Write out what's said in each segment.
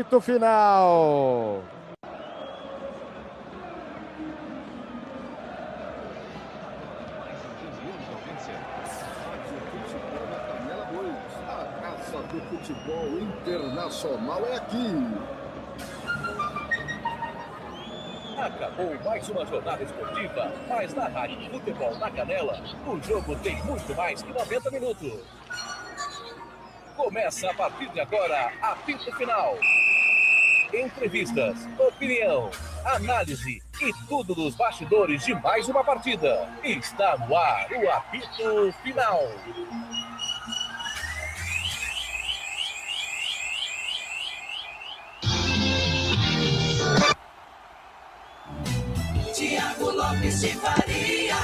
apito final. A casa do futebol internacional é aqui. Acabou mais uma jornada esportiva, mas na Rádio Futebol na Canela, o jogo tem muito mais que 90 minutos. Começa a partir de agora, apito final. Entrevistas, opinião, análise e tudo dos bastidores de mais uma partida. Está no ar o apito final. Thiago Lopes de Faria.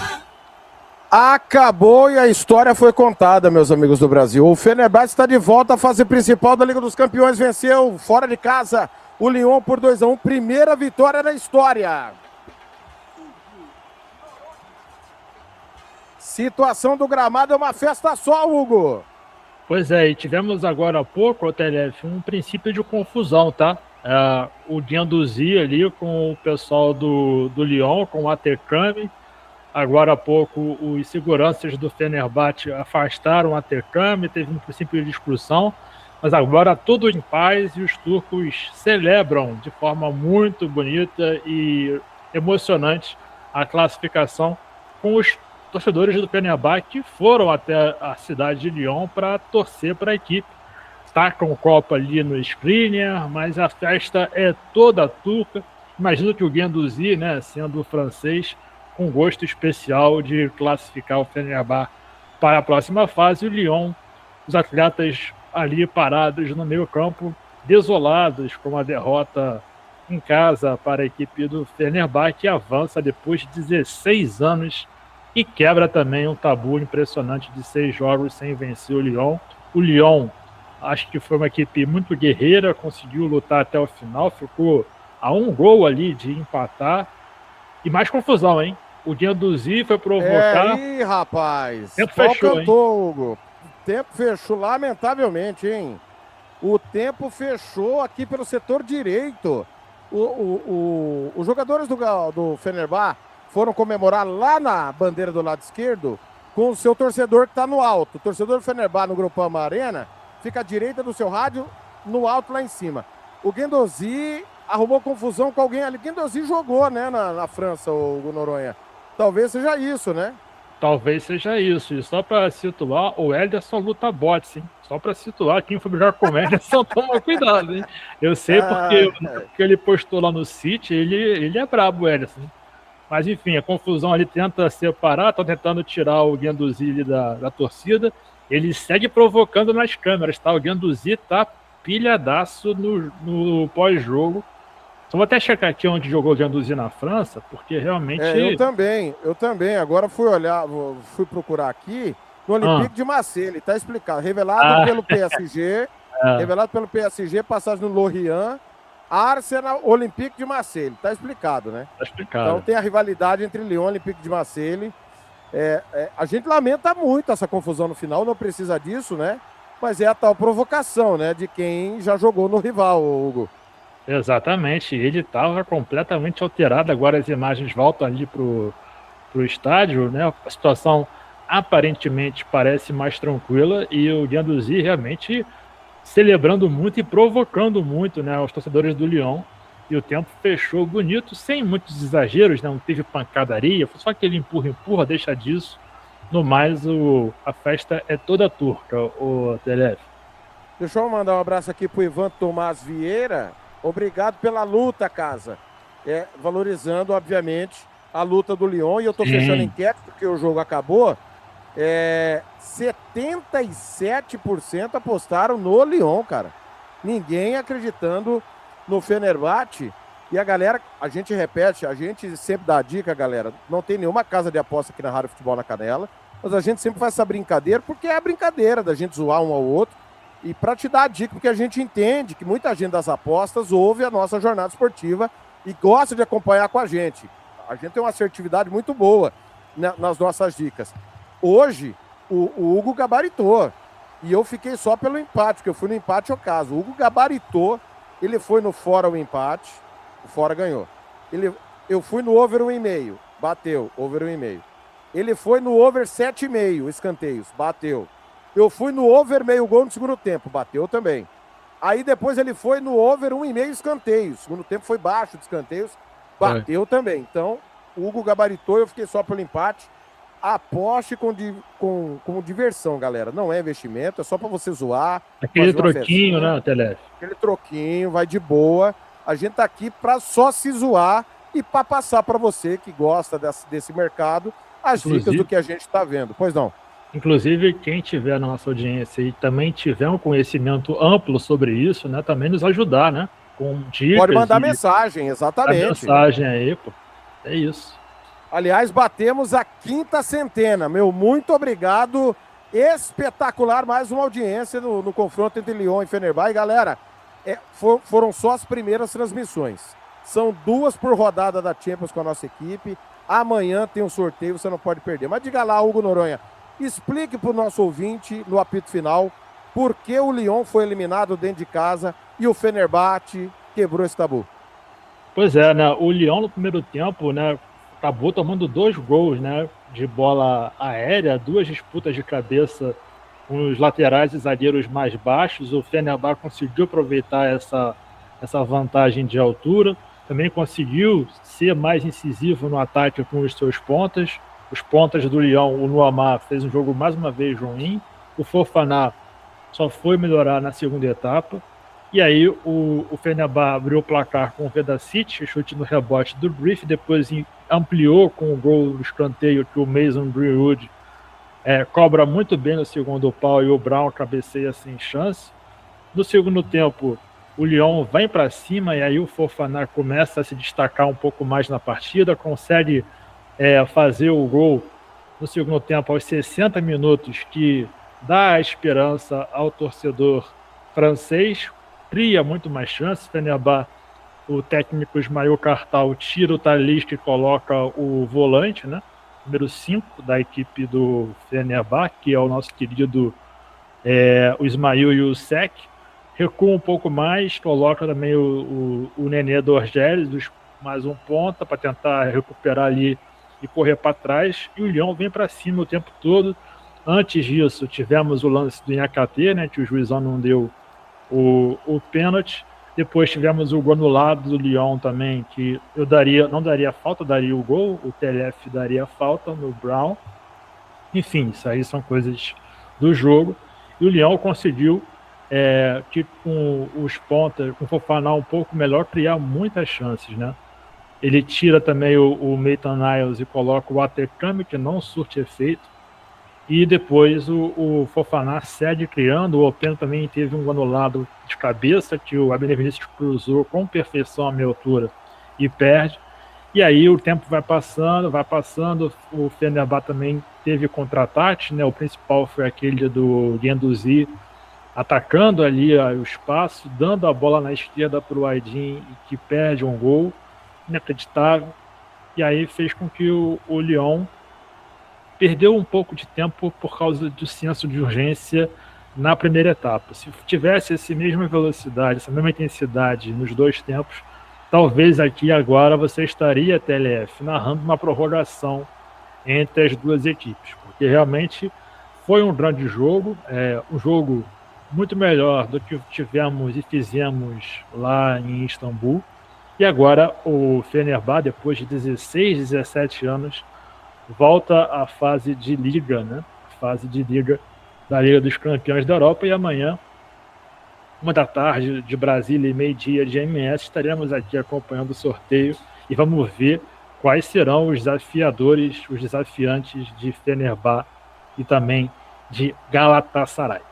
Acabou e a história foi contada, meus amigos do Brasil. O Fenerbahçe está de volta à fase principal da Liga dos Campeões. Venceu fora de casa o Lyon por 2-1. Primeira vitória da história. Situação do gramado é uma festa só, Hugo. Pois é, e tivemos agora há pouco, TLF, um princípio de confusão, tá? O Guendouzi ali com o pessoal do Lyon, com o Aterkame. Agora há pouco, os seguranças do Fenerbahçe afastaram o Aterkame, teve um princípio de expulsão, mas agora tudo em paz e os turcos celebram de forma muito bonita e emocionante a classificação com os torcedores do Fenerbahçe que foram até a cidade de Lyon para torcer para a equipe. Está com o copo ali no Skriniar, mas a festa é toda turca. Imagino que o Guendouzi, né, sendo francês, com gosto especial de classificar o Fenerbahçe para a próxima fase. O Lyon, os atletas ali parados no meio campo, desolados com a derrota em casa para a equipe do Fenerbahçe, que avança depois de 16 anos e quebra também um tabu impressionante de 6 jogos sem vencer o Lyon. O Lyon, acho que foi uma equipe muito guerreira, conseguiu lutar até o final, ficou a um gol ali de empatar. E mais confusão, hein? O Guendouzi foi provocar. Ih, rapaz. O tempo fechou, cantou, Hugo. O tempo fechou, lamentavelmente, hein? O tempo fechou aqui pelo setor direito. Os jogadores do Fenerbahçe foram comemorar lá na bandeira do lado esquerdo com o seu torcedor que está no alto. O torcedor do Fenerbahçe no Groupama Arena fica à direita do seu rádio, no alto lá em cima. O Guendouzi arrumou confusão com alguém ali. Guendouzi jogou, né, na França, o Noronha. Talvez seja isso, né? Talvez seja isso. E só para situar, o Ederson luta boxe, hein? Só para situar, quem for jogar com o Ederson, toma cuidado, hein? Eu sei porque ele postou lá no City, ele é brabo, o Ederson. Mas enfim, a confusão ali tenta separar, estão tentando tirar o Guendouzi da torcida. Ele segue provocando nas câmeras, tá? O Guendouzi tá pilhadaço no pós-jogo. Só vou até checar aqui onde jogou o Guendouzi na França, porque realmente... Eu também. Agora fui procurar aqui no Olympique de Marseille, tá explicado. Revelado pelo PSG, passagem no Lorient, Arsenal, Olympique de Marseille. Tá explicado, né? Tá explicado. Então tem a rivalidade entre Lyon e Olympique de Marseille. A gente lamenta muito essa confusão no final, não precisa disso, né? Mas é a tal provocação, né? De quem já jogou no rival, Hugo. Exatamente, ele estava completamente alterado. Agora as imagens voltam ali pro estádio, né? A situação aparentemente parece mais tranquila e o Guendouzi realmente celebrando muito e provocando muito, né, os torcedores do Lyon. E o tempo fechou bonito, sem muitos exageros, né? Não teve pancadaria, foi só aquele empurra, deixa disso. No mais, a festa é toda turca, o TLF. Deixa eu mandar um abraço aqui pro Ivan Tomás Vieira. Obrigado pela luta, casa. Valorizando, obviamente, a luta do Lyon. E eu tô fechando a enquete, porque o jogo acabou. 77% apostaram no Lyon, cara. Ninguém acreditando no Fenerbahçe. E a galera, a gente repete, a gente sempre dá a dica, galera. Não tem nenhuma casa de aposta aqui na Rádio Futebol na Canela. Mas a gente sempre faz essa brincadeira, porque é a brincadeira da gente zoar um ao outro. E para te dar a dica, porque a gente entende que muita gente das apostas ouve a nossa jornada esportiva e gosta de acompanhar com a gente. A gente tem uma assertividade muito boa nas nossas dicas. Hoje, o Hugo gabaritou. E eu fiquei só pelo empate, porque eu fui no empate ao caso. O Hugo gabaritou Ele foi no fora o empate, o fora ganhou. Eu fui no over 1,5, bateu, over 1,5. Ele foi no over 7,5, escanteios, bateu. Eu fui no over meio gol no segundo tempo, bateu também. Aí depois ele foi no over 1,5 escanteios. Segundo tempo foi baixo de escanteios, bateu também. Então, o Hugo gabaritou, eu fiquei só pelo empate. Aposte com diversão, galera. Não é investimento, é só pra você zoar. Aquele troquinho, né, Telef? Aquele troquinho, vai de boa. A gente tá aqui pra só se zoar e pra passar pra você que gosta desse mercado as dicas do que a gente tá vendo. Pois não. Inclusive, quem tiver na nossa audiência e também tiver um conhecimento amplo sobre isso, né, também nos ajudar, né, com dicas. Pode mandar mensagem, exatamente. Mensagem aí, pô. É isso. Aliás, batemos a 5ª centena. Meu, muito obrigado. Espetacular, mais uma audiência no confronto entre Lyon e Fenerbahçe. E, galera, foram só as primeiras transmissões. São 2 por rodada da Champions com a nossa equipe. Amanhã tem um sorteio, você não pode perder. Mas diga lá, Hugo Noronha, explique para o nosso ouvinte, no apito final, por que o Lyon foi eliminado dentro de casa e o Fenerbahçe quebrou esse tabu. Pois é, né? O Lyon no primeiro tempo, né, acabou tomando 2 gols, né, de bola aérea, 2 disputas de cabeça com os laterais e zagueiros mais baixos. O Fenerbahçe conseguiu aproveitar essa vantagem de altura, também conseguiu ser mais incisivo no ataque com os seus pontas. Os pontas do Lyon, o Nuamar fez um jogo mais uma vez ruim, o Fofana só foi melhorar na segunda etapa. E aí o Fenerbahçe abriu o placar com o Vedacic, chute no rebote do Brief, depois ampliou com o gol no escanteio que o Mason Greenwood cobra muito bem no segundo pau e o Brown cabeceia sem chance. No segundo tempo, o Lyon vai para cima e aí o Fofana começa a se destacar um pouco mais na partida, consegue fazer o gol no segundo tempo aos 60 minutos, que dá a esperança ao torcedor francês, cria muito mais chances. Fenerbahçe, o técnico Ismail Kartal tira o Talisca e coloca o volante, né, número 5 da equipe do Fenerbahçe, que é o nosso querido o Ismail Youssef. Recua um pouco mais, coloca também o Nenê Dorgeles, mais um ponta para tentar recuperar ali e correr para trás, e o Lyon vem para cima o tempo todo. Antes disso, tivemos o lance do Nhakate, né, que o juizão não deu o pênalti. Depois tivemos o gol anulado do Lyon também, que não daria falta, daria o gol, o TLF daria falta no Brown. Enfim, isso aí são coisas do jogo. E o Lyon conseguiu, que com os pontas, com o Fofana um pouco melhor, criar muitas chances, né? Ele tira também o Maitland-Niles e coloca o Atekami, que não surte efeito. E depois o Fofana segue criando. O Open também teve um anulado de cabeça, que o Abner Vinícius cruzou com perfeição a meia altura e perde. E aí o tempo vai passando. O Fenerbahçe também teve contra-ataque, né? O principal foi aquele do Guendouzi, atacando ali o espaço, dando a bola na esquerda para o Aydin, que perde um gol inacreditável. E aí fez com que o Lyon perdeu um pouco de tempo por causa do senso de urgência na primeira etapa. Se tivesse essa mesma velocidade, essa mesma intensidade nos 2 tempos, talvez aqui agora você estaria, TLF, narrando uma prorrogação entre as 2 equipes, porque realmente foi um grande jogo, um jogo muito melhor do que tivemos e fizemos lá em Istambul. E agora o Fenerbahçe, depois de 16, 17 anos, volta à fase de Liga, né? Fase de Liga da Liga dos Campeões da Europa. E amanhã, 1h de Brasília e meio-dia de MS, estaremos aqui acompanhando o sorteio e vamos ver quais serão os desafiadores, os desafiantes de Fenerbahçe e também de Galatasaray.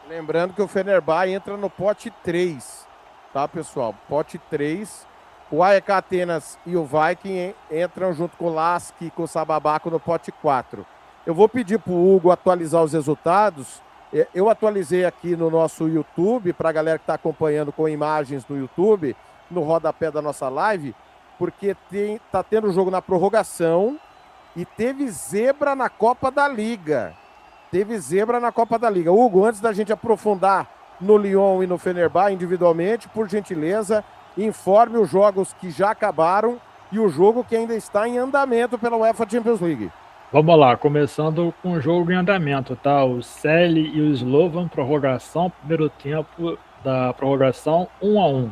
Lembrando que o Fenerbahçe entra no pote 3. Tá, pessoal? Pote 3. O AEK Atenas e o Viking entram junto com o Lask e com o Sababaco no pote 4. Eu vou pedir para o Hugo atualizar os resultados. Eu atualizei aqui no nosso YouTube, para a galera que está acompanhando com imagens no YouTube, no rodapé da nossa live, porque tá tendo jogo na prorrogação e teve zebra na Copa da Liga. Hugo, antes da gente aprofundar no Lyon e no Fenerbahçe individualmente, por gentileza, informe os jogos que já acabaram e o jogo que ainda está em andamento pela UEFA Champions League. Vamos lá, começando com o jogo em andamento, tá? O Celje e o Slovan, prorrogação, primeiro tempo da prorrogação, 1-1.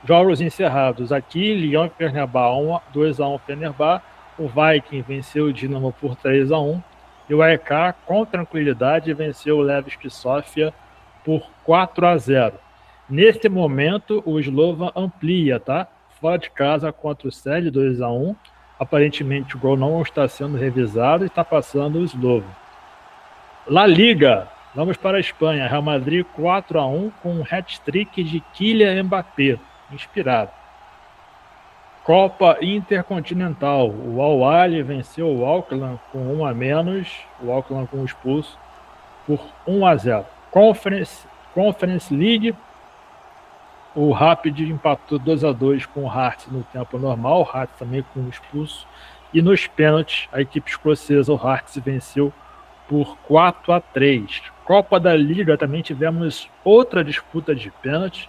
Jogos encerrados aqui, Lyon e Fenerbahçe, 2-1 Fenerbahçe. O Viking venceu o Dinamo por 3-1. E o AEK, com tranquilidade, venceu o Levski Sofia por 4-0. Neste momento, o Slovan amplia, tá? Fora de casa contra o Celje, 2-1. Aparentemente o gol não está sendo revisado e está passando o Slovan. La Liga, vamos para a Espanha. Real Madrid 4-1 com um hat-trick de Kylian Mbappé, inspirado. Copa Intercontinental, o Al-Ahly venceu o Auckland com 1 a menos, o Auckland com expulso, por 1-0. Conference League, o Rapid empatou 2-2 com o Hearts no tempo normal, o Hearts também com expulso. E nos pênaltis, a equipe escocesa, o Hearts, venceu por 4-3. Copa da Liga, também tivemos outra disputa de pênaltis.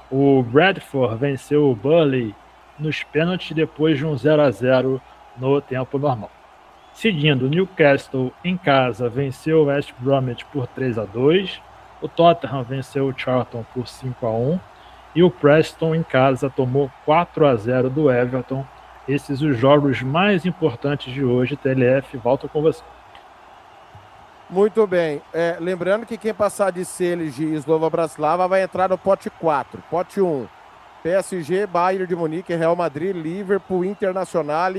O Bradford venceu o Burnley nos pênaltis depois de um 0-0 no tempo normal. Seguindo, Newcastle em casa venceu o West Bromwich por 3-2. O Tottenham venceu o Charlton por 5-1. E o Preston em casa tomou 4-0 do Everton. Esses os jogos mais importantes de hoje. TLF, volto com você. Muito bem. Lembrando que quem passar de Celje e Slovan Bratislava vai entrar no pote 4. Pote 1. PSG, Bayern de Munique, Real Madrid, Liverpool, Internacional,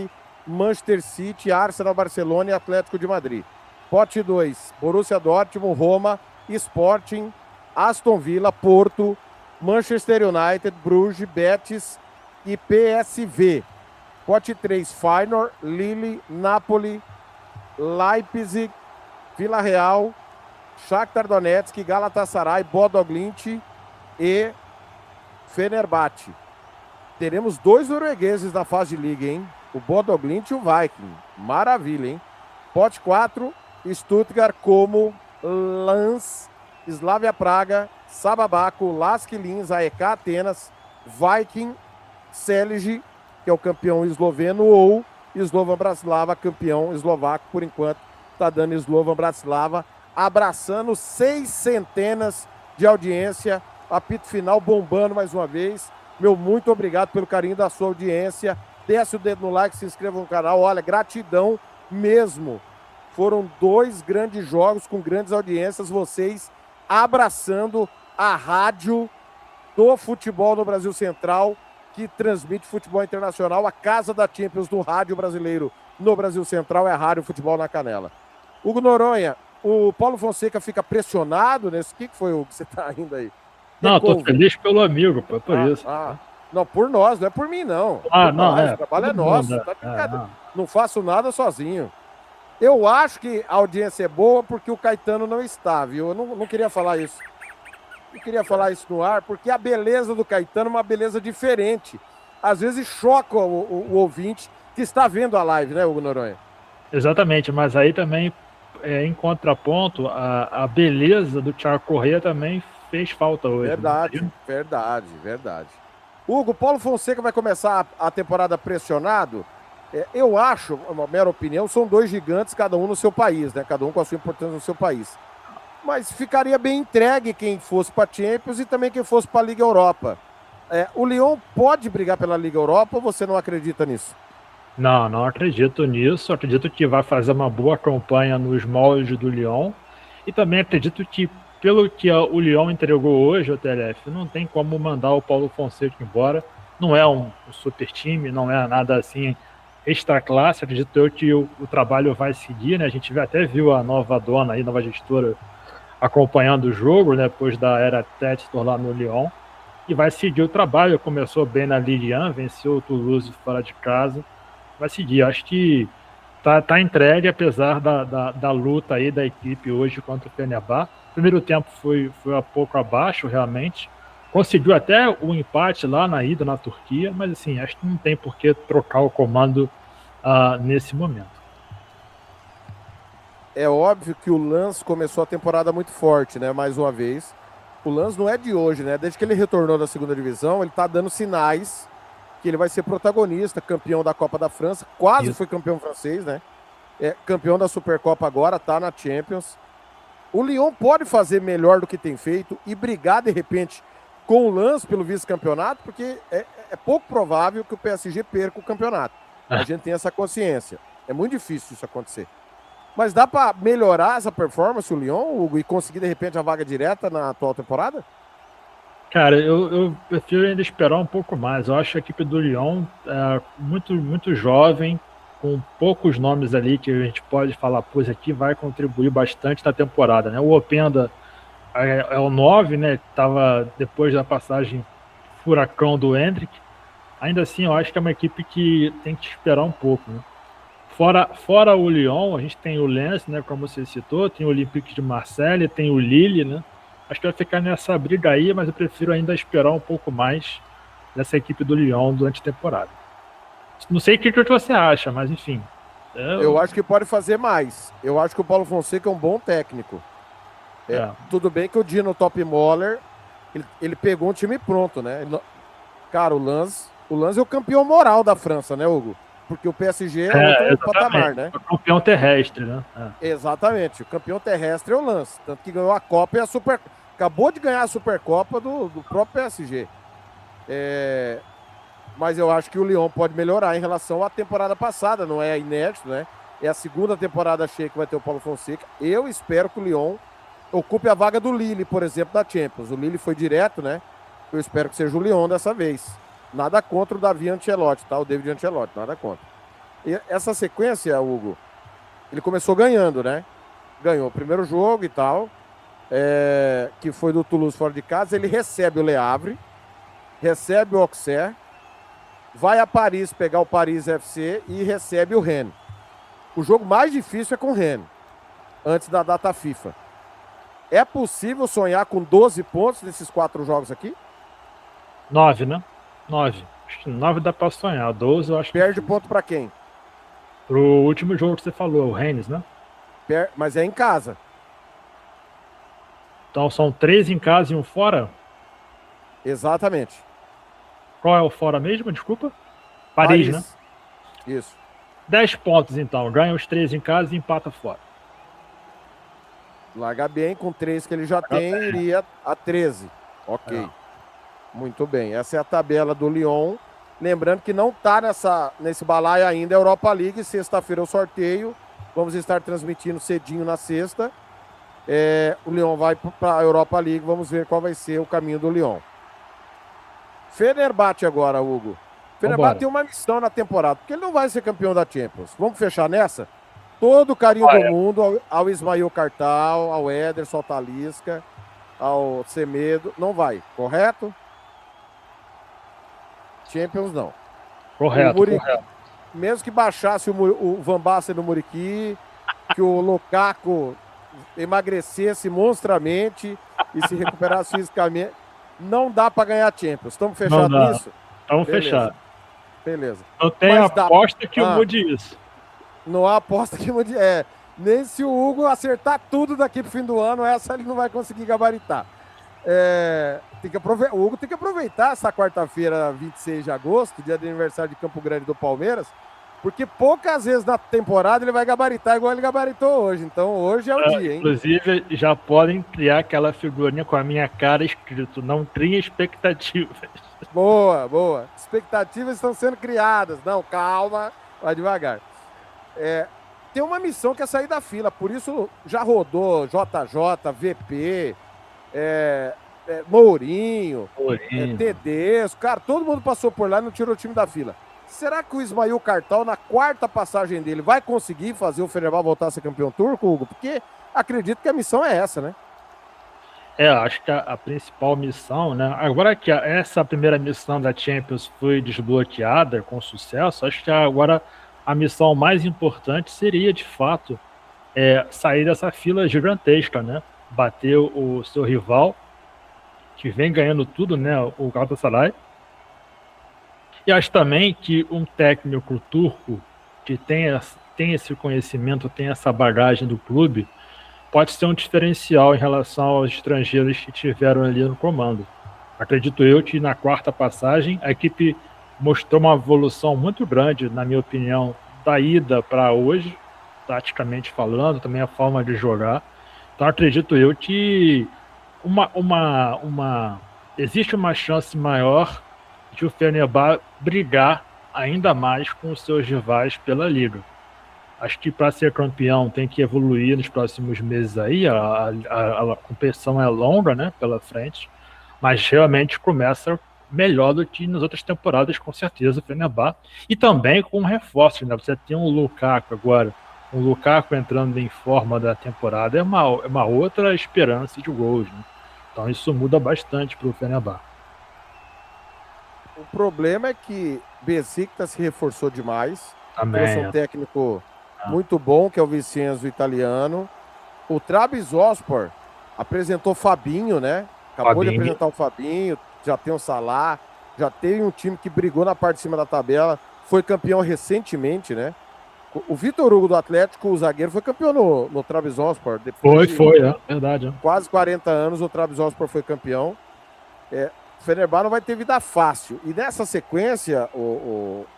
Manchester City, Arsenal, Barcelona e Atlético de Madrid. Pote 2. Borussia Dortmund, Roma, Sporting, Aston Villa, Porto, Manchester United, Bruges, Betis e PSV. Pote 3, Feyenoord, Lille, Napoli, Leipzig, Vila Real, Shakhtar Donetsk, Galatasaray, Bodo Glimt e Fenerbahçe. Teremos 2 noruegueses na fase de liga, hein? O Bodo Glimt e o Viking. Maravilha, hein? Pote 4, Stuttgart, Como, Lens, Slavia Praga, Sababaco, Lask Linz, AEK Atenas, Viking, Celje, que é o campeão esloveno, ou Slovan Bratislava, campeão eslovaco. Por enquanto, está dando Slovan Bratislava, abraçando 600 de audiência. Apito final bombando mais uma vez. Meu muito obrigado pelo carinho da sua audiência. Desce o dedo no like, se inscreva no canal. Olha, gratidão mesmo. Foram 2 grandes jogos com grandes audiências. Vocês abraçando a rádio do futebol no Brasil Central, que transmite futebol internacional. A casa da Champions do rádio brasileiro no Brasil Central é a Rádio Futebol na Canela. Hugo Noronha, o Paulo Fonseca fica pressionado nesse... O que foi o que você está indo aí? Não, tô feliz pelo amigo, por isso. Não, por nós, não é por mim, não. Não, o trabalho é nosso. Não faço nada sozinho. Eu acho que a audiência é boa porque o Caetano não está, viu? Eu não queria falar isso. Eu queria falar isso no ar, porque a beleza do Caetano é uma beleza diferente. Às vezes choca o ouvinte que está vendo a live, né, Hugo Noronha? Exatamente, mas aí também, em contraponto, a beleza do Thiago Corrêa também fez falta hoje. Verdade. Hugo, Paulo Fonseca vai começar a temporada pressionado? Eu acho, uma mera opinião, são 2 gigantes, cada um no seu país, né? Cada um com a sua importância no seu país. Mas ficaria bem entregue quem fosse para a Champions e também quem fosse para a Liga Europa. O Lyon pode brigar pela Liga Europa ou você não acredita nisso? Não acredito nisso. Acredito que vai fazer uma boa campanha nos moldes do Lyon. E também acredito que, pelo que o Lyon entregou hoje, o TLF, não tem como mandar o Paulo Fonseca embora. Não é um super time, não é nada assim extra classe. Acredito eu que o trabalho vai seguir, né? A gente até viu a nova dona aí, nova gestora, acompanhando o jogo, né? Depois da era Textor lá no Lyon. E vai seguir o trabalho. Começou bem na Ligue 1, venceu o Toulouse fora de casa. Vai seguir. Acho que tá entregue, apesar da luta aí da equipe hoje contra o Fenerbahçe. Primeiro tempo foi um pouco abaixo, realmente. Conseguiu até o empate lá na ida na Turquia, mas assim, acho que não tem por que trocar o comando nesse momento. É óbvio que o Lens começou a temporada muito forte, né? Mais uma vez. o Lens não é de hoje, né? Desde que ele retornou da segunda divisão, ele tá dando sinais que ele vai ser protagonista, campeão da Copa da França, quase foi campeão francês, né? É campeão da Supercopa agora, tá na Champions. O Lyon pode fazer melhor do que tem feito e brigar, de repente, com o Lens pelo vice-campeonato, porque é pouco provável que o PSG perca o campeonato. A gente tem essa consciência. É muito difícil isso acontecer. Mas dá para melhorar essa performance, o Lyon, Hugo, e conseguir, de repente, a vaga direta na atual temporada? Cara, eu prefiro ainda esperar um pouco mais. Eu acho a equipe do Lyon muito, muito jovem, com poucos nomes ali que a gente pode falar, pois aqui vai contribuir bastante na temporada, né? O Openda é o 9, né? Estava depois da passagem furacão do Hendrick. Ainda assim, eu acho que é uma equipe que tem que esperar um pouco, né? Fora o Lyon, a gente tem o Lens, né? Como você citou, tem o Olympique de Marseille, tem o Lille, né? Acho que vai ficar nessa briga aí, mas eu prefiro ainda esperar um pouco mais dessa equipe do Lyon durante a temporada. Não sei o que você acha, mas enfim. Eu acho que pode fazer mais. Eu acho que o Paulo Fonseca é um bom técnico. Tudo bem que o Dino Topmoller, ele pegou um time pronto, né? Cara, o Lens é o campeão moral da França, né, Hugo? Porque o PSG é outro patamar, né? O campeão terrestre, né? Exatamente. O campeão terrestre é o Lens. Tanto que ganhou a Copa e a Supercopa. Acabou de ganhar a Supercopa do próprio PSG. Mas eu acho que o Lyon pode melhorar em relação à temporada passada. Não é inédito, né? É a segunda temporada cheia que vai ter o Paulo Fonseca. Eu espero que o Lyon ocupe a vaga do Lille, por exemplo, da Champions. O Lille foi direto, né? Eu espero que seja o Lyon dessa vez. Nada contra o David Ancelotti, tá? O David Ancelotti, nada contra. E essa sequência, Hugo, ele começou ganhando, né? Ganhou o primeiro jogo e tal, que foi do Toulouse fora de casa. Ele recebe o Le Havre, recebe o Auxerre, vai a Paris pegar o Paris FC e recebe o Rennes. O jogo mais difícil é com o Rennes, antes da data FIFA. É possível sonhar com 12 pontos nesses 4 jogos aqui? 9, né? 9. Acho que 9 dá pra sonhar. 12 eu acho que... Perde ponto pra quem? Pro último jogo que você falou, o Rennes, né? Mas é em casa. Então são 3 em casa e 1 fora? Exatamente. Qual é o fora mesmo? Desculpa. Paris, né? Isso. 10 pontos então. Ganha os 3 em casa e empata fora. Larga bem, com 3 que ele já tem, iria a 13. Ok. Muito bem. Essa é a tabela do Lyon. Lembrando que não está nesse balaio ainda a Europa League. Sexta-feira é o sorteio. Vamos estar transmitindo cedinho na sexta. O Lyon vai para a Europa League. Vamos ver qual vai ser o caminho do Lyon. Fenerbahçe agora, Hugo. Fenerbahçe tem uma missão na temporada, porque ele não vai ser campeão da Champions. Vamos fechar nessa? Todo o carinho do mundo ao Ismail Kartal, ao Ederson, ao Talisca, ao Semedo. Não vai, correto? Champions não. Correto. Mesmo que baixasse o Van Basten no Muriqui, que o Lukaku emagrecesse monstramente e se recuperasse fisicamente, não dá para ganhar Champions. Estamos fechados nisso? Estamos fechados. Beleza. Não tem aposta que mude isso. Não há aposta que mude. Nem se o Hugo acertar tudo daqui pro fim do ano, essa ele não vai conseguir gabaritar. O Hugo tem que aproveitar essa quarta-feira, 26 de agosto, dia de aniversário de Campo Grande do Palmeiras, porque poucas vezes na temporada ele vai gabaritar igual ele gabaritou hoje. Então hoje é o dia, hein? Inclusive, já podem criar aquela figurinha com a minha cara escrito: não crie expectativas. Boa. Expectativas estão sendo criadas. Não, calma, vai devagar. Tem uma missão que é sair da fila, por isso já rodou JJ, VP, Mourinho, Tedesco, cara, todo mundo passou por lá e não tirou o time da fila. Será que o Ismail Kartal, na quarta passagem dele, vai conseguir fazer o Fenerbahçe voltar a ser campeão turco, Hugo? Porque acredito que a missão é essa, né? Acho que a principal missão, né? Agora que essa primeira missão da Champions foi desbloqueada com sucesso, acho que agora a missão mais importante seria, de fato, sair dessa fila gigantesca, né? Bater o seu rival, que vem ganhando tudo, né? O Galatasaray. E acho também que um técnico turco que tem esse conhecimento, tem essa bagagem do clube, pode ser um diferencial em relação aos estrangeiros que tiveram ali no comando. Acredito eu que na quarta passagem a equipe mostrou uma evolução muito grande, na minha opinião, da ida para hoje, taticamente falando, também a forma de jogar. Então acredito eu que existe uma chance maior de o Fenerbahçe brigar ainda mais com os seus rivais pela Liga. Acho que para ser campeão tem que evoluir nos próximos meses aí, a competição é longa, né, pela frente, mas realmente começa melhor do que nas outras temporadas, com certeza, o Fenerbahçe, e também com reforços, né? Você tem um Lukaku agora, um Lukaku entrando em forma da temporada, é uma outra esperança de gols, né? Então isso muda bastante para o Fenerbahçe. O problema é que Besiktas se reforçou demais, trouxe um técnico muito bom, que é o Vincenzo italiano. O Trabzonspor apresentou Fabinho, né? Acabou de apresentar o Fabinho, já tem o Salah, já tem um time que brigou na parte de cima da tabela, foi campeão recentemente, né? O Vitor Hugo do Atlético, o zagueiro, foi campeão no Trabzonspor. Verdade. Quase 40 anos o Trabzonspor foi campeão. O Fenerbahçe não vai ter vida fácil. E nessa sequência,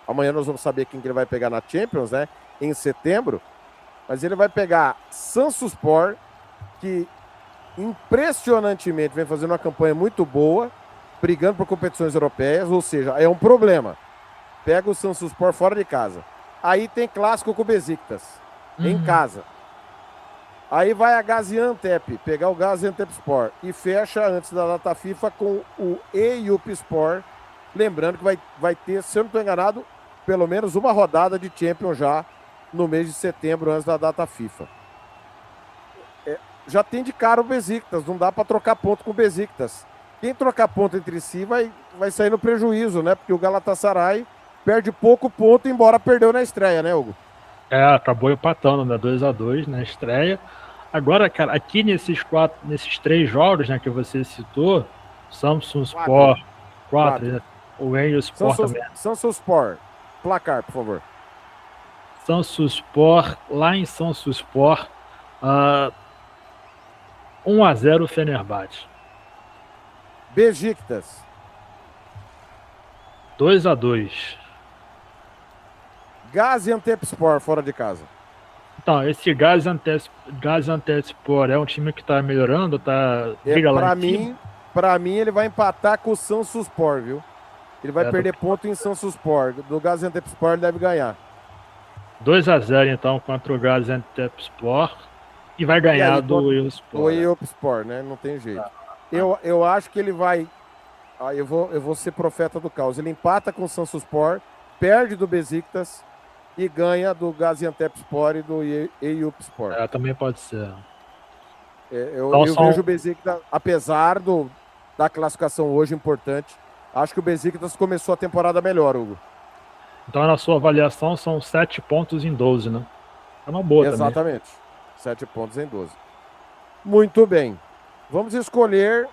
amanhã nós vamos saber quem que ele vai pegar na Champions, né? Em setembro. Mas ele vai pegar Samsunspor, que impressionantemente vem fazendo uma campanha muito boa, brigando por competições europeias, ou seja, é um problema. Pega o Samsunspor fora de casa. Aí tem clássico com o Besiktas, em casa. Aí vai a Gaziantep, pegar o Gaziantepspor e fecha antes da data FIFA com o Eyüpspor. Lembrando que vai ter, se eu não estou enganado, pelo menos uma rodada de Champions já no mês de setembro, antes da data FIFA. Já tem de cara o Besiktas, não dá para trocar ponto com o Besiktas. Quem trocar ponto entre si vai sair no prejuízo, né? Porque o Galatasaray perde pouco ponto, embora perdeu na estreia, né, Hugo? Acabou empatando, né? 2-2 na estreia. Agora, cara, aqui nesses 3 jogos, né, que você citou, Samsunspor, 4, né? O Eyüpspor também. Samsunspor, placar, por favor. Samsunspor, lá em Samsunspor, 1-0 Fenerbahçe. Besiktas. 2-2. Gaziantepspor, fora de casa. Então, esse Gaziantepspor é um time que tá melhorando, tá... Pra mim, ele vai empatar com o Samsunspor, viu? Ele vai perder ponto em Samsunspor. Do Gaziantepspor ele deve ganhar. 2-0, então, contra o Gaziantepspor. E vai ganhar do Eyüpspor. O Eyüpspor, né? Não tem jeito. Eu acho que ele vai... eu vou ser profeta do caos. Ele empata com o Samsunspor, perde do Besiktas e ganha do Gaziantepspor e do Eyüpspor. Também pode ser. Eu vejo o Besiktas, apesar da classificação hoje importante, acho que o Besiktas começou a temporada melhor, Hugo. Então, na sua avaliação, são 7 pontos em 12, né? É uma boa. Exatamente. 7 pontos em 12. Muito bem. Vamos escolher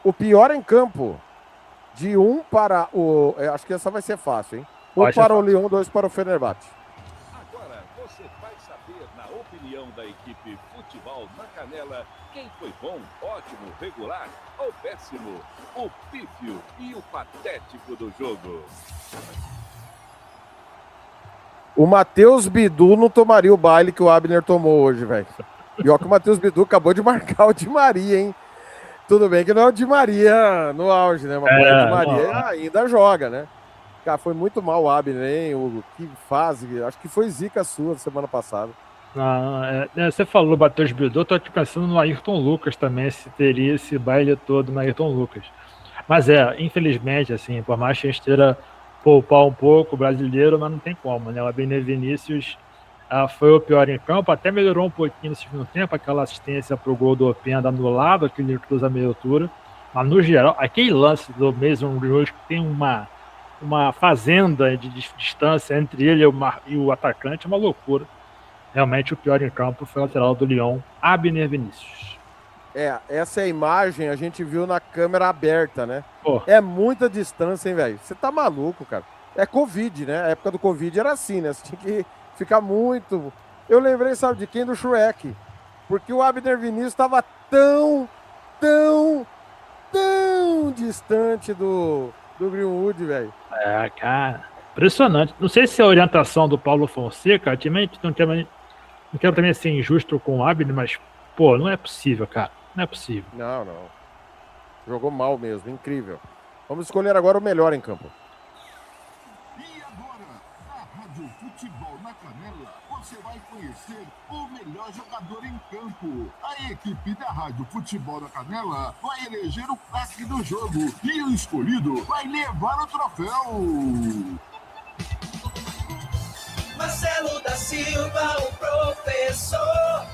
o pior em campo. De 1 para o... acho que essa vai ser fácil, hein? 1 para o Lyon, 2 para o Fenerbahçe. Agora você vai saber, na opinião da equipe Futebol na Canela, quem foi bom, ótimo, regular ou péssimo, o pífio e o patético do jogo. O Matheus Bidu não tomaria o baile que o Abner tomou hoje, velho. E ó que o Matheus Bidu acabou de marcar o Di Maria, hein? Tudo bem que não é o Di Maria no auge, né? Mas o Di Maria ainda joga, né? Cara, foi muito mal o Abner, hein, Hugo? Que fase. Acho que foi zica sua semana passada. Você falou do Matheus Bidu, eu tô aqui pensando no Ayrton Lucas também, se teria esse baile todo no Ayrton Lucas. Mas infelizmente, assim, por mais que a gente esteja poupar um pouco o brasileiro, mas não tem como, né? O Abner Vinícius foi o pior em campo, até melhorou um pouquinho no segundo tempo, aquela assistência pro gol do Openda anulado, aquele cruza meia altura, mas no geral, aquele lance do Mason Greenwood que tem uma fazenda de distância entre ele e o atacante, é uma loucura. Realmente o pior em campo foi o lateral do Lyon, Abner Vinícius. Essa imagem a gente viu na câmera aberta, né? Pô. É muita distância, hein, velho? Você tá maluco, cara. É Covid, né? A época do Covid era assim, né? Você tinha que ficar muito... Eu lembrei, sabe de quem? Do Shrek. Porque o Abner Vinícius estava tão distante do Greenwood, velho. É, cara, impressionante. Não sei se é a orientação do Paulo Fonseca, ultimamente não quero também ser injusto com o Abner, mas, pô, não é possível, cara. Não é possível. Não. Jogou mal mesmo, incrível. Vamos escolher agora o melhor em campo. E agora, na Rádio Futebol na Canela, você vai conhecer o melhor jogador em campo. A equipe da Rádio Futebol na Canela vai eleger o craque do jogo e o escolhido vai levar o troféu. Marcelo da Silva, o professor.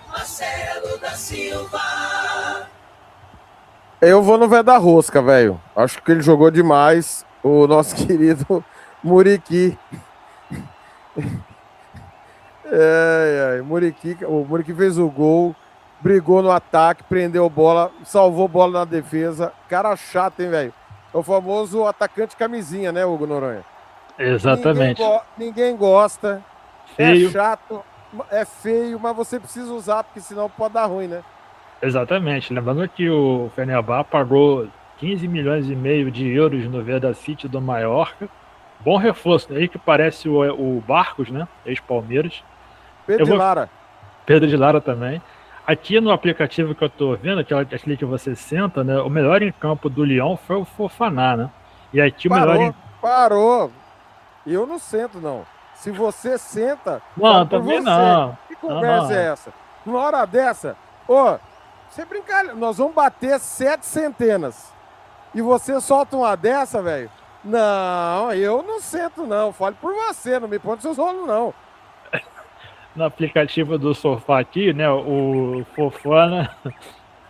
Marcelo da Silva. Eu vou no Vé da Rosca, velho. Acho que ele jogou demais. O nosso querido Muriqui. O Muriqui fez o gol, brigou no ataque, prendeu bola, salvou bola na defesa. Cara chato, hein, velho? É o famoso atacante camisinha, né, Hugo Noronha? Exatamente. Ninguém gosta. Feio. É chato, é feio, mas você precisa usar, porque senão pode dar ruim, né? Exatamente. Lembrando que o Fenerbahçe pagou 15 milhões e meio de euros no Veda City do Mallorca. Bom reforço, aí que parece o Barcos, né? Ex-Palmeiras. Pedro de Lara também. Aqui no aplicativo que eu tô vendo, aquele que você senta, né? O melhor em campo do Lyon foi o Fofana, né? E aqui Parou. Eu não sento, não. Se você senta... Não, também não. Que conversa é essa? Uma hora dessa... você brincar... Nós vamos bater 7 centenas. E você solta uma dessa, velho? Não, eu não sento, não. Fale por você, não me põe nos seus rolos, não. No aplicativo do sofá aqui, né? O Fofana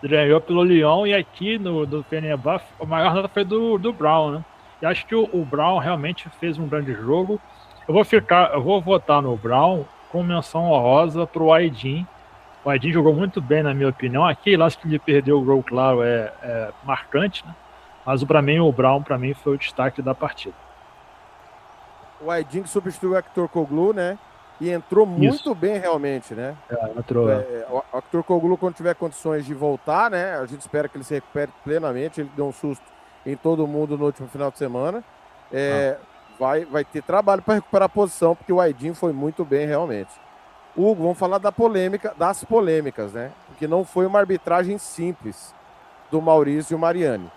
ganhou pelo Lyon e aqui no Fenerbahçe a maior nota foi do Brown, né? E acho que o Brown realmente fez um grande jogo. Eu vou votar no Brown com menção honrosa pro Aydin. O Aydin jogou muito bem, na minha opinião. Aqui, lá que ele perdeu o gol, claro, é marcante, né? Mas o Brown, para mim, foi o destaque da partida. O Aydin que substituiu o Hector Koglu, né? E entrou muito bem, realmente, né? Entrou. O Hector Koglu, quando tiver condições de voltar, né? A gente espera que ele se recupere plenamente. Ele deu um susto em todo mundo no último final de semana. Vai ter trabalho para recuperar a posição, porque o Aydin foi muito bem, realmente. Hugo, vamos falar das polêmicas, né? Porque não foi uma arbitragem simples do Maurício e o Mariani.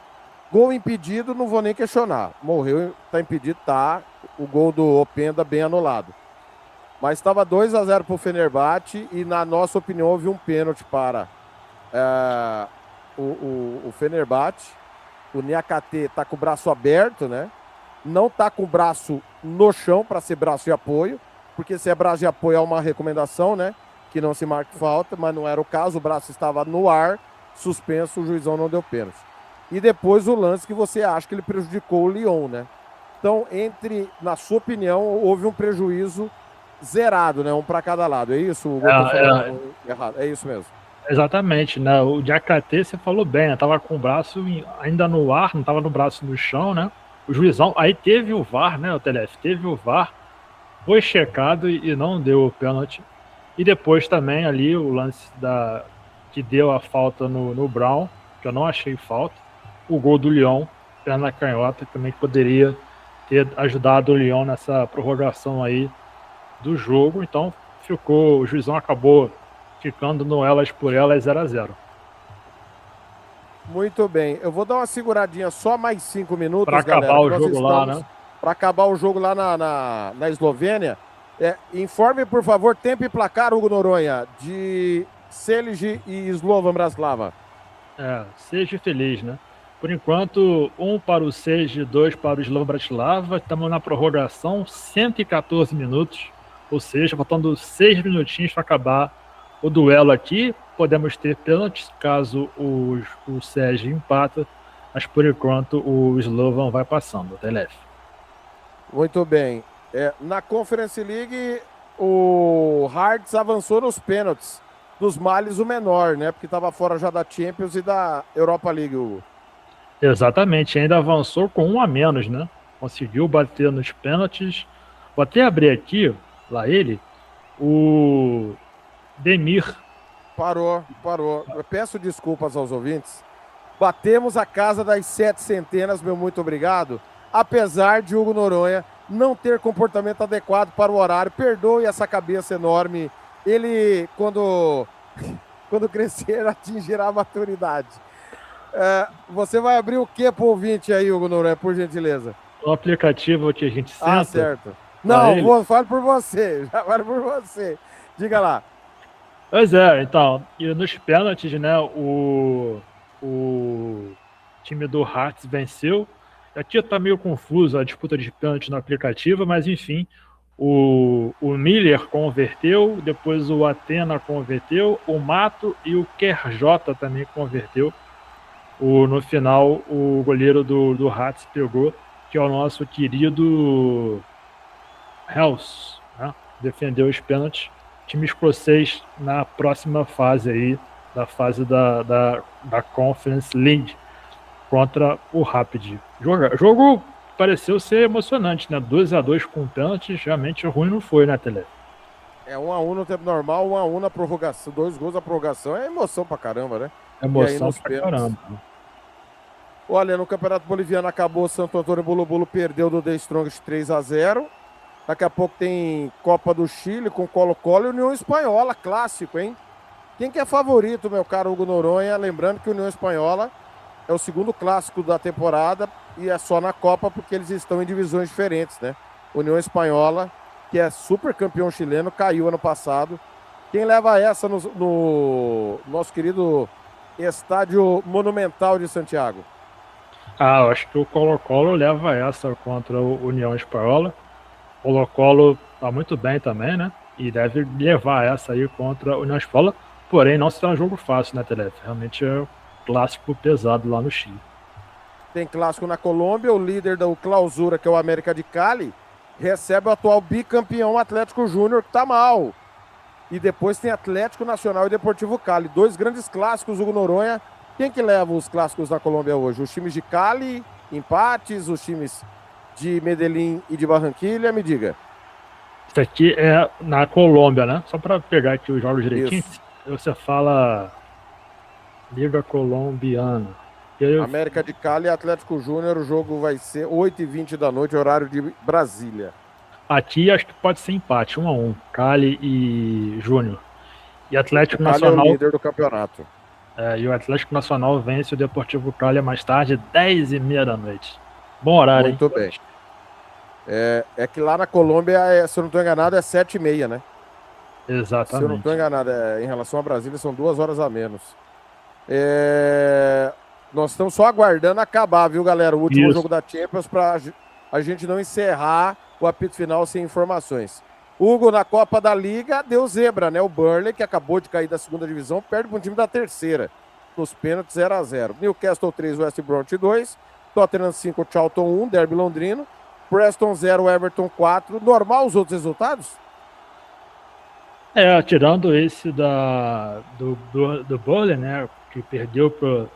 Gol impedido, não vou nem questionar. Morreu, tá impedido, tá. O gol do Openda bem anulado. Mas estava 2-0 para o Fenerbahçe e, na nossa opinião, houve um pênalti para o Fenerbahçe. O Niakate está com o braço aberto, né? Não está com o braço no chão para ser braço de apoio, porque se é braço de apoio é uma recomendação, né? Que não se marque falta, mas não era o caso. O braço estava no ar, suspenso, o juizão não deu pênalti. E depois o lance que você acha que ele prejudicou o Lyon, né? Então, na sua opinião, houve um prejuízo zerado, né? Um para cada lado. É isso? O errado. É isso mesmo. Exatamente, né? O Diakate, você falou bem, né? Tava com o braço ainda no ar, não tava no braço no chão, né? O juizão, aí teve o VAR, né? O TLF teve o VAR, foi checado e não deu o pênalti. E depois também ali o lance que deu a falta no Brown, que eu não achei falta. O gol do Lyon, perna canhota, também poderia ter ajudado o Lyon nessa prorrogação aí do jogo. Então o juizão acabou ficando no elas por elas 0-0. Muito bem. Eu vou dar uma seguradinha só mais 5 minutos, para acabar o jogo lá, né? Para acabar o jogo lá na Eslovênia. Informe, por favor, tempo e placar, Hugo Noronha, de Celje e Slovan Bratislava. Seja feliz, né? Por enquanto, 1 para o Celje, 2 para o Slovan Bratislava. Estamos na prorrogação, 114 minutos. Ou seja, faltando 6 minutinhos para acabar o duelo aqui. Podemos ter pênaltis caso o Celje empata. Mas por enquanto o Slovan vai passando, o TLF. Muito bem. Na Conference League, o Hearts avançou nos pênaltis. Dos males o menor, né? Porque estava fora já da Champions e da Europa League, Hugo. Exatamente, ainda avançou com 1 a menos, né? Conseguiu bater nos pênaltis. Vou até abrir aqui, lá ele, o Demir. Parou. Eu peço desculpas aos ouvintes. Batemos a casa das 7 centenas, meu muito obrigado. Apesar de Hugo Noronha não ter comportamento adequado para o horário, perdoe essa cabeça enorme. Ele, quando crescer, atingirá a maturidade. Você vai abrir o que pro ouvinte aí, Hugo Noronha, por gentileza? O aplicativo que a gente senta. Certo. Não, fale por você. Já vale por você. Diga lá. Pois é, então, e nos pênaltis, né, o time do Hearts venceu. Aqui tá meio confuso a disputa de pênalti no aplicativo, mas enfim, o Miller converteu, depois o Athena converteu, o Mato e o Kerjota também converteu. No final, o goleiro do Hearts pegou, que é o nosso querido Hells, né? Defendeu os pênaltis. Time escocês na próxima fase aí, da fase da Conference League contra o Rapid. Jogo pareceu ser emocionante, né? 2-2 com pênaltis, realmente ruim não foi, né, Tele? 1-1 no tempo normal, 1-1 na prorrogação, 2 gols na prorrogação, é emoção pra caramba, né? Emoção pra caramba. Olha, no Campeonato Boliviano acabou, Santo Antônio Bolo perdeu do The Strongest 3-0. Daqui a pouco tem Copa do Chile com Colo-Colo e União Espanhola, clássico, hein? Quem que é favorito, meu caro Hugo Noronha? Lembrando que a União Espanhola é o segundo clássico da temporada e é só na Copa porque eles estão em divisões diferentes, né? União Espanhola, que é super campeão chileno, caiu ano passado. Quem leva essa no nosso querido Estádio Monumental de Santiago? Eu acho que o Colo-Colo leva essa contra o União Espanhola. O Colo-Colo tá muito bem também, né? E deve levar essa aí contra o União Espanhola. Porém, não será um jogo fácil, né, Telef? Realmente é um clássico pesado lá no Chile. Tem clássico na Colômbia. O líder da Clausura, que é o América de Cali, recebe o atual bicampeão Atlético Júnior, que tá mal. E depois tem Atlético Nacional e Deportivo Cali. 2 grandes clássicos, Hugo Noronha. Quem que leva os clássicos na Colômbia hoje? Os times de Cali, empates, os times de Medellín e de Barranquilha, me diga. Isso aqui é na Colômbia, né? Só para pegar aqui os jogos direitinho. Isso. Você fala Liga Colombiana. América de Cali e Atlético Júnior, o jogo vai ser 8h20 da noite, horário de Brasília. Aqui acho que pode ser empate, 1-1, Cali e Júnior. E Atlético Nacional... Cali é o líder do campeonato. E o Atlético Nacional vence o Deportivo Cali mais tarde, 10h30 da noite. Bom horário, Muito bem. É que lá na Colômbia, se eu não estou enganado, é 7h30, né? Exatamente. Se eu não estou enganado, em relação a Brasília, são 2 horas a menos. Nós estamos só aguardando acabar, viu, galera? O último jogo da Champions para a gente não encerrar o apito final sem informações. Hugo, na Copa da Liga, deu zebra, né? O Burnley, que acabou de cair da 2ª divisão, perde para um time da 3ª. Nos pênaltis, 0-0. Newcastle 3, West Brom 2. Tottenham 5, Charlton 1, Derby Londrino. Preston 0, Everton 4. Normal os outros resultados? Tirando esse do Burnley, né? Que perdeu pro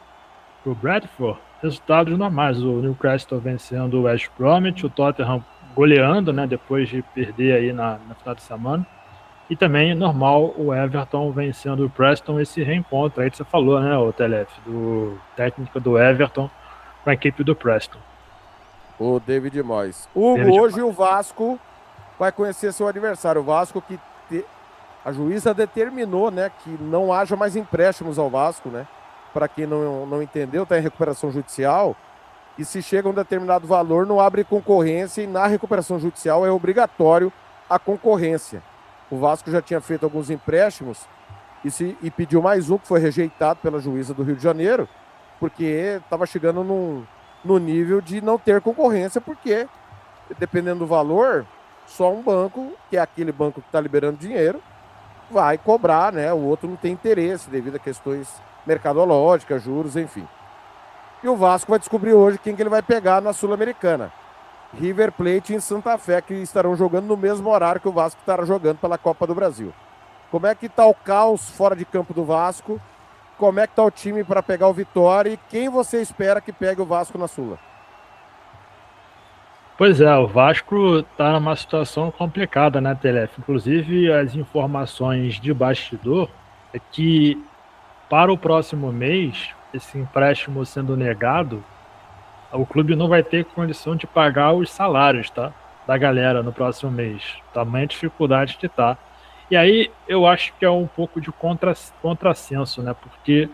Bradford, resultados normais. O Newcastle vencendo o West Bromwich, o Tottenham goleando, né, depois de perder aí na final de semana. E também normal o Everton vencendo o Preston, esse reencontro aí que você falou, né, o Telef, do técnico do Everton com a equipe do Preston. O David Moyes. Hugo, hoje o Vasco vai conhecer seu adversário. O Vasco que a juíza determinou, né, que não haja mais empréstimos ao Vasco, né? Para quem não entendeu, está em recuperação judicial. E se chega a um determinado valor, não abre concorrência, e na recuperação judicial é obrigatório a concorrência. O Vasco já tinha feito alguns empréstimos e pediu mais um, que foi rejeitado pela juíza do Rio de Janeiro, porque estava chegando no nível de não ter concorrência, porque, dependendo do valor, só um banco, que é aquele banco que está liberando dinheiro, vai cobrar, né? O outro não tem interesse devido a questões mercadológicas, juros, enfim. E o Vasco vai descobrir hoje quem que ele vai pegar na Sul-Americana. River Plate e Santa Fé, que estarão jogando no mesmo horário que o Vasco estará jogando pela Copa do Brasil. Como é que está o caos fora de campo do Vasco? Como é que está o time para pegar o Vitória? E quem você espera que pegue o Vasco na Sula? Pois é, o Vasco está numa situação complicada, né, Telef? Inclusive, as informações de bastidor é que para o próximo mês, esse empréstimo sendo negado, o clube não vai ter condição de pagar os salários, tá? Da galera no próximo mês. Tamanha dificuldade que tá. E aí eu acho que é um pouco de contrassenso, né? Porque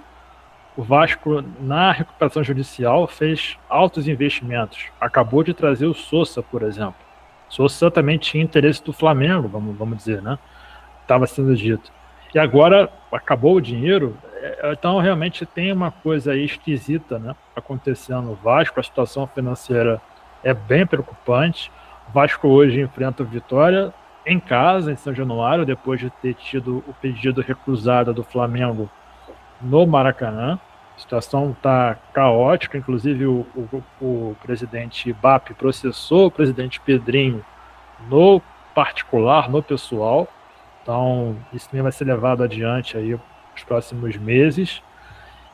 o Vasco, na recuperação judicial, fez altos investimentos. Acabou de trazer o Sousa, por exemplo. Sousa também tinha interesse do Flamengo, vamos dizer, né? Estava sendo dito. E agora acabou o dinheiro, então realmente tem uma coisa aí esquisita, né, acontecendo no Vasco. A situação financeira é bem preocupante. O Vasco hoje enfrenta o Vitória em casa, em São Januário, depois de ter tido o pedido recusado do Flamengo no Maracanã. A situação está caótica, inclusive o presidente BAP processou o presidente Pedrinho no particular, no pessoal. Então, isso também vai ser levado adiante aí nos próximos meses.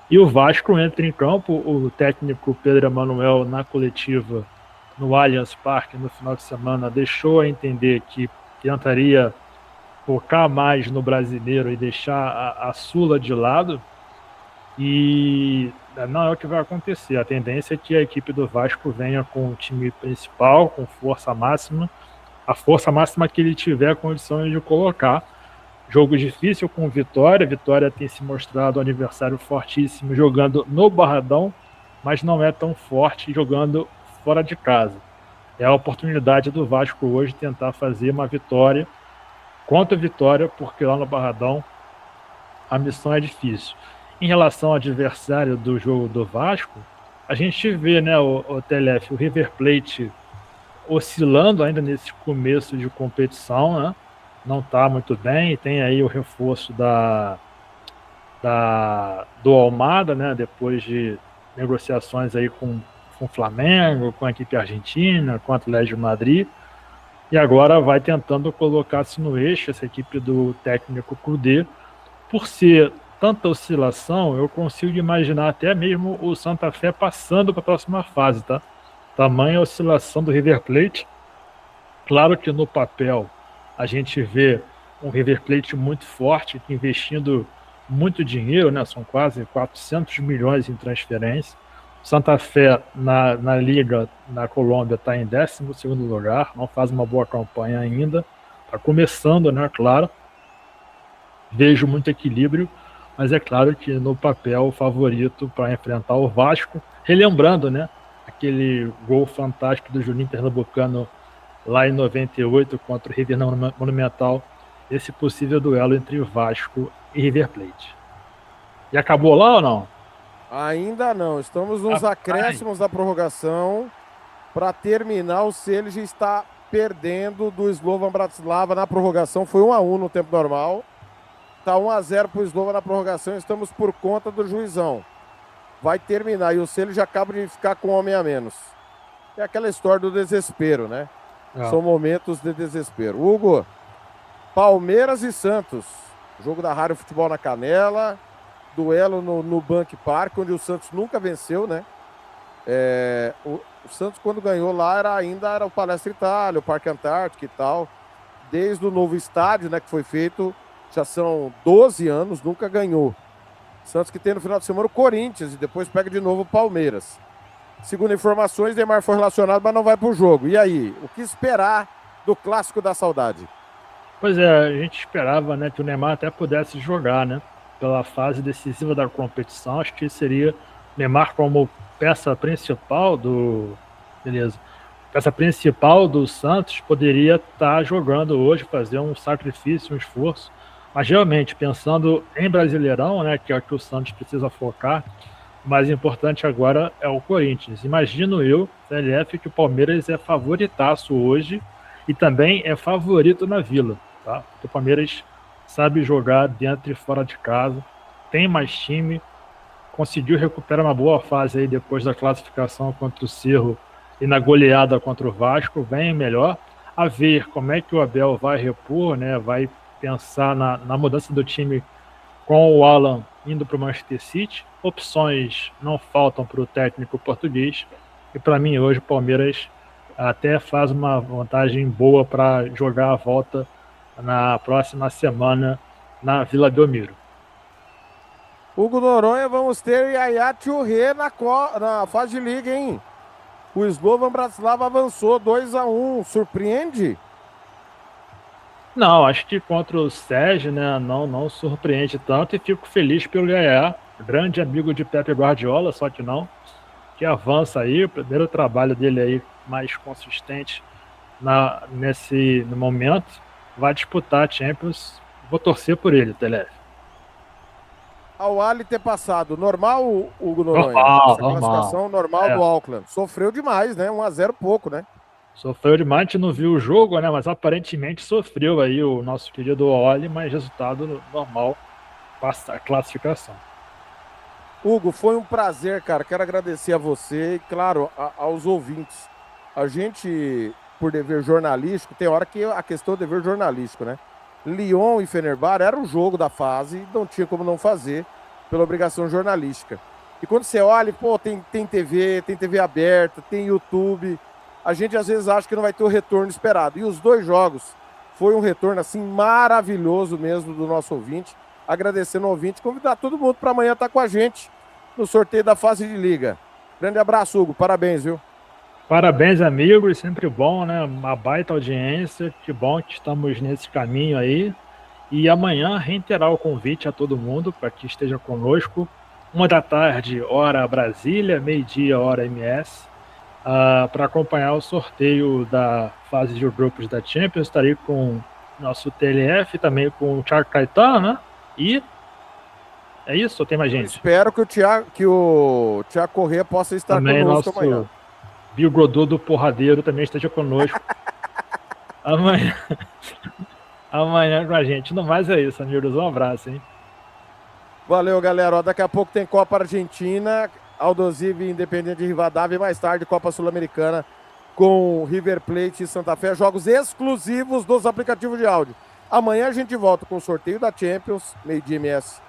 E o Vasco entra em campo. O técnico Pedro Emanuel, na coletiva no Allianz Parque, no final de semana, deixou a entender que tentaria focar mais no brasileiro e deixar a Sula de lado. E não é o que vai acontecer. A tendência é que a equipe do Vasco venha com o time principal, com força máxima, a força máxima que ele tiver condições de colocar. Jogo difícil com Vitória. Vitória tem se mostrado um adversário fortíssimo jogando no Barradão, mas não é tão forte jogando fora de casa. É a oportunidade do Vasco hoje tentar fazer uma vitória contra a Vitória, porque lá no Barradão a missão é difícil. Em relação ao adversário do jogo do Vasco, a gente vê, né, o Telef, o River Plate oscilando ainda nesse começo de competição, né? Não está muito bem, e tem aí o reforço do Almada, né? Depois de negociações aí com o Flamengo, com a equipe argentina, com o Atlético de Madrid, e agora vai tentando colocar-se no eixo essa equipe do técnico Kudê. Por ser tanta oscilação, eu consigo imaginar até mesmo o Santa Fé passando para a próxima fase, tá? Tamanha oscilação do River Plate. Claro que no papel a gente vê um River Plate muito forte, investindo muito dinheiro, né? São quase 400 milhões em transferência. Santa Fé na Liga, na Colômbia, está em 12º lugar, não faz uma boa campanha ainda. Está começando, né? Claro. Vejo muito equilíbrio, mas é claro que no papel o favorito para enfrentar o Vasco, relembrando, né? Aquele gol fantástico do Juninho Pernambucano lá em 98 contra o River Monumental, esse possível duelo entre Vasco e River Plate. E acabou lá ou não? Ainda não, estamos nos acréscimos da prorrogação. Para terminar, o Celje está perdendo do Slovan Bratislava na prorrogação. Foi 1-1 no tempo normal. Está 1-0 para o Slovan na prorrogação. Estamos por conta do juizão. Vai terminar e o Celje acaba de ficar com um homem a menos. É aquela história do desespero, né? São momentos de desespero. Hugo, Palmeiras e Santos. Jogo da Rádio Futebol na Canela. Duelo no Bank Park, onde o Santos nunca venceu, né? O Santos, quando ganhou lá, ainda era o Palestra Itália, o Parque Antártico e tal. Desde o novo estádio, né, que foi feito, já são 12 anos, nunca ganhou. Santos que tem no final de semana o Corinthians e depois pega de novo o Palmeiras. Segundo informações, Neymar foi relacionado, mas não vai pro jogo. E aí, o que esperar do Clássico da Saudade? Pois é, a gente esperava, né, que o Neymar até pudesse jogar, né? Pela fase decisiva da competição, acho que seria Neymar como peça principal peça principal do Santos, poderia estar jogando hoje, fazer um sacrifício, um esforço. Mas realmente, pensando em Brasileirão, né, que é o que o Santos precisa focar, o mais importante agora é o Corinthians. Imagino eu, CLF, que o Palmeiras é favoritaço hoje e também é favorito na Vila, tá? O Palmeiras sabe jogar dentro e fora de casa, tem mais time, conseguiu recuperar uma boa fase aí depois da classificação contra o Cerro e na goleada contra o Vasco, vem melhor. A ver como é que o Abel vai repor, né? Vai pensar na mudança do time com o Alan indo para o Manchester City. Opções não faltam para o técnico português. E para mim hoje o Palmeiras até faz uma vantagem boa para jogar a volta na próxima semana na Vila Belmiro. Hugo Noronha, vamos ter Yaya Touré na fase de liga, hein? O Slovan Bratislava avançou 2-1. Surpreende? Não, acho que contra o Sérgio, né, não surpreende tanto e fico feliz pelo Yaya, grande amigo de Pepe Guardiola, só que não, que avança aí, o primeiro trabalho dele aí mais consistente no momento, vai disputar a Champions, vou torcer por ele, Telef. Ao Ali ter passado, normal, Hugo Noronha? Normal. Classificação normal do Auckland. Sofreu demais, né? 1-0 pouco, né? Sofreu demais, a gente não viu o jogo, né? Mas aparentemente sofreu aí o nosso querido Oli, mas resultado normal, passa a classificação. Hugo, foi um prazer, cara. Quero agradecer a você e, claro, aos ouvintes. A gente, por dever jornalístico, tem hora que a questão é dever jornalístico, né? Lyon e Fenerbahçe era o jogo da fase, não tinha como não fazer, pela obrigação jornalística. E quando você olha, pô, tem TV aberta, tem YouTube, a gente às vezes acha que não vai ter o retorno esperado. E os dois jogos foi um retorno, assim, maravilhoso mesmo do nosso ouvinte. Agradecendo ao ouvinte, convidar todo mundo para amanhã estar com a gente no sorteio da fase de liga. Grande abraço, Hugo, parabéns, viu? Parabéns, amigos, sempre bom, né? Uma baita audiência, que bom que estamos nesse caminho aí. E amanhã reiterar o convite a todo mundo para que esteja conosco. 13h, hora Brasília, meio-dia, hora MS, para acompanhar o sorteio da fase de grupos da Champions. Estarei com nosso TLF, também com o Thiago Caetano, né? E é isso, ou tem mais gente? Espero que o Thiago Corrêa possa estar também conosco nosso amanhã. Bigodô do Porradeiro também esteja conosco amanhã com a gente. No mais é isso, amigos. Um abraço, hein? Valeu, galera. Ó, daqui a pouco tem Copa Argentina, Aldosivi, Independiente de Rivadavia e mais tarde Copa Sul-Americana com River Plate e Santa Fé. Jogos exclusivos dos aplicativos de áudio. Amanhã a gente volta com o sorteio da Champions, meio-dia MS,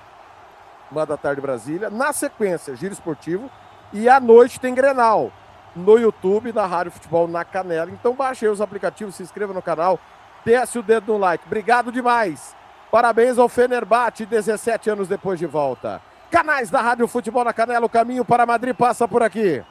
13h Brasília. Na sequência, Giro Esportivo. E à noite tem Grenal no YouTube, na Rádio Futebol na Canela. Então baixe aí os aplicativos, se inscreva no canal, desce o dedo no like. Obrigado demais. Parabéns ao Fenerbahçe, 17 anos depois de volta. Canais da Rádio Futebol na Canela, o caminho para Madrid passa por aqui.